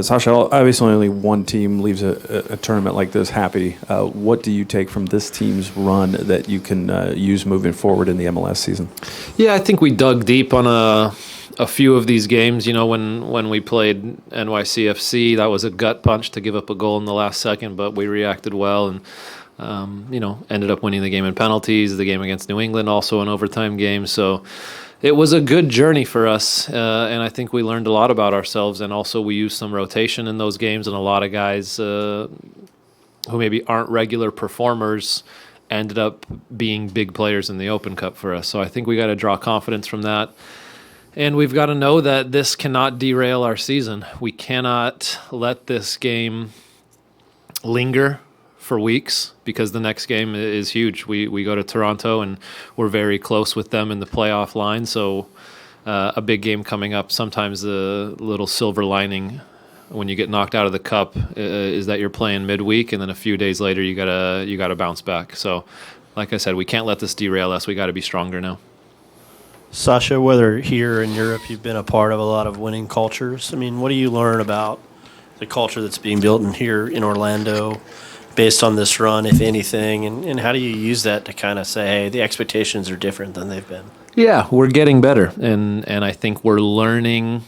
Sacha, obviously only one team leaves a tournament like this happy. What do you take from this team's run that you can use moving forward in the MLS season? Yeah, I think we dug deep on a few of these games. You know, when we played NYCFC, that was a gut punch to give up a goal in the last second, but we reacted well and, ended up winning the game in penalties. The game against New England, also an overtime game. So it was a good journey for us, and I think we learned a lot about ourselves, and also we used some rotation in those games, and a lot of guys who maybe aren't regular performers ended up being big players in the Open Cup for us. So I think we got to draw confidence from that, and we've got to know that this cannot derail our season. We cannot let this game linger for weeks, because the next game is huge. We go to Toronto, and we're very close with them in the playoff line. So a big game coming up. Sometimes the little silver lining when you get knocked out of the cup is that you're playing midweek, and then a few days later you gotta bounce back. So, like I said, we can't let this derail us. We got to be stronger now. Sacha, whether here in Europe you've been a part of a lot of winning cultures. I mean, what do you learn about the culture that's being built in here in Orlando based on this run, if anything, and how do you use that to kind of say, hey, the expectations are different than they've been? Yeah, we're getting better, and I think we're learning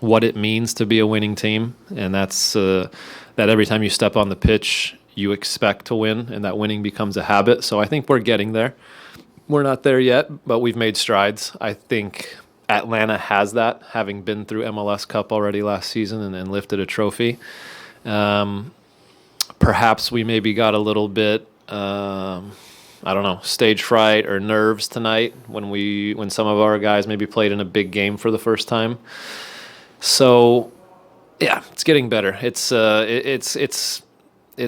what it means to be a winning team, and that's that every time you step on the pitch, you expect to win, and that winning becomes a habit. So I think we're getting there. We're not there yet, but we've made strides. I think Atlanta has that, having been through MLS Cup already last season and lifted a trophy. Perhaps we maybe got a little bit, stage fright or nerves tonight when some of our guys maybe played in a big game for the first time. So, yeah, it's getting better. It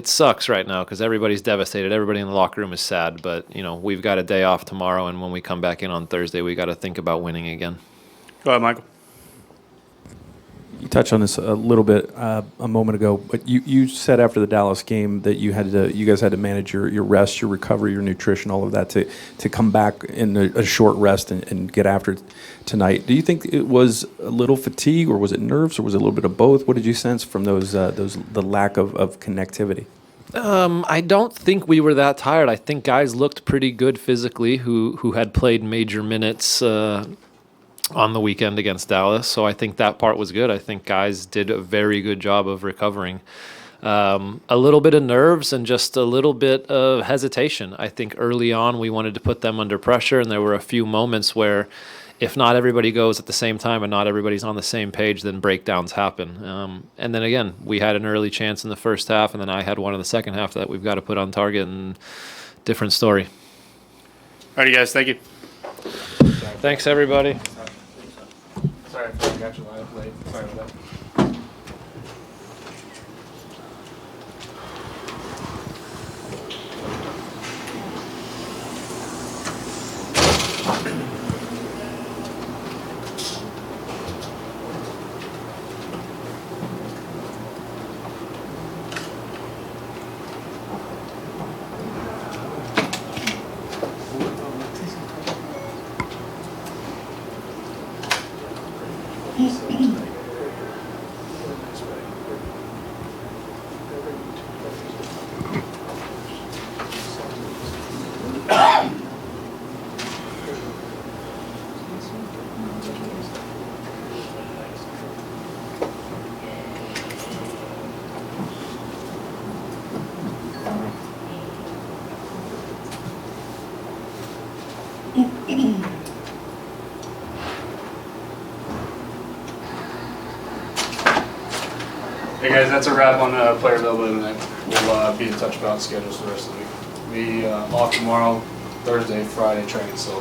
sucks right now because everybody's devastated. Everybody in the locker room is sad, but we've got a day off tomorrow, and when we come back in on Thursday, we got to think about winning again. Go ahead, Michael. You touched on this a little bit a moment ago, but you said after the Dallas game that you guys had to manage your rest, your recovery, your nutrition, all of that to come back in a short rest and get after it tonight. Do you think it was a little fatigue, or was it nerves, or was it a little bit of both? What did you sense from the lack of connectivity? I don't think we were that tired. I think guys looked pretty good physically who had played major minutes on the weekend against Dallas. So I think that part was good. I think guys did a very good job of recovering. A little bit of nerves and just a little bit of hesitation. I think early on we wanted to put them under pressure, and there were a few moments where if not everybody goes at the same time and not everybody's on the same page, then breakdowns happen. And then again, we had an early chance in the first half, and then I had one in the second half that we've got to put on target, and different story. All right, guys, thank you. Thanks, everybody. Sorry if I got you late. Sorry about that. Hey guys, that's a wrap on player availability tonight. We'll be in touch about schedules for the rest of the week. Be off tomorrow, Thursday, Friday training, so